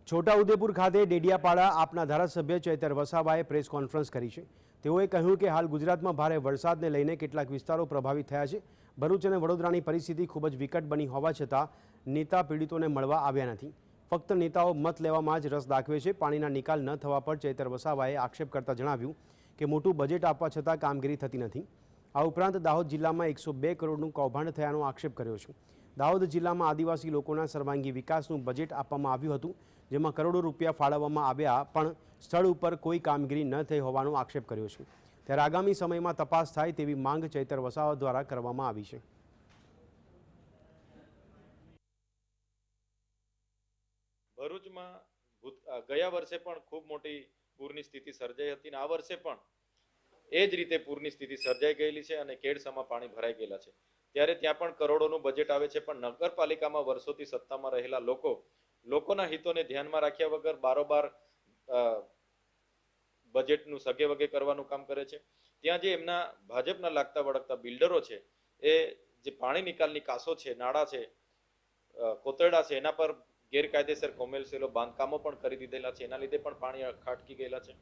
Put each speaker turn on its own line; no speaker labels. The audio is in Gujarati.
છોટાઉદેપુર ખાતે ડેડિયાપાડા આપના ધારાસભ્ય ચૈતર વસાવાએ પ્રેસ કોન્ફરન્સ કરી છે। તેઓએ કહ્યું કે હાલ ગુજરાતમાં ભારે વરસાદને લઈને કેટલાક વિસ્તારો પ્રભાવિત થયા છે। ભરૂચ અને વડોદરાની પરિસ્થિતિ ખૂબ જ વિકટ બની હોવા છતાં નેતા પીડિતોને મળવા આવ્યા નથી। ફક્ત નેતાઓ મત લેવામાં જ રસ દાખવે છે। પાણીના નિકાલ ન થવા પર ચૈતર વસાવાએ આક્ષેપ કરતા જણાવ્યું કે મોટું બજેટ આપવા છતાં કામગીરી થતી નથી। આ ઉપરાંત દાહોદ જિલ્લામાં 102 કરોડનું કૌભાંડ થયાનો આક્ષેપ કર્યો છે। દાહોદ જિલ્લામાં આદિવાસી લોકોના સર્વાંગી વિકાસનું બજેટ આપવામાં આવ્યું હતું, જેમાં કરોડો રૂપિયા ફાળવવામાં આવ્યા પણ સ્થળ ઉપર કોઈ કામગીરી ન થઈ હોવાનો આક્ષેપ કર્યો છે। ત્યારે આગામી સમયમાં તપાસ થાય તેવી માંગ ચૈતર વસાવા દ્વારા કરવામાં આવી છે।
ભરૂચમાં ગયા વર્ષે પણ ખૂબ મોટી પૂરની સ્થિતિ સર્જાઈ હતી અને આ વર્ષે પણ એ જ રીતે પૂરની સ્થિતિ સર્જાઈ ગયેલી છે અને કેડસામાં પાણી ભરાઈ ગયેલા છે। ત્યારે ત્યાં પણ કરોડોનું બજેટ આવે છે, પણ નગરપાલિકામાં વર્ષોથી સત્તામાં રહેલા લોકોના હિતોને ધ્યાનમાં રાખ્યા વગર બારોબાર બજેટનું સગે વગે કરવાનું કામ કરે છે। ત્યાં જે એમના ભાજપના લાગતા વળગતા બિલ્ડરો છે, એ જે પાણી નિકાલની કાસો છે, નાળા છે, કોતરડા છે, એના પર ગેરકાયદેસર કોમર્શિયલ બાંધકામો પણ કરી દીધેલા છે। એના લીધે પણ પાણી ખાટકી ગયેલા છે।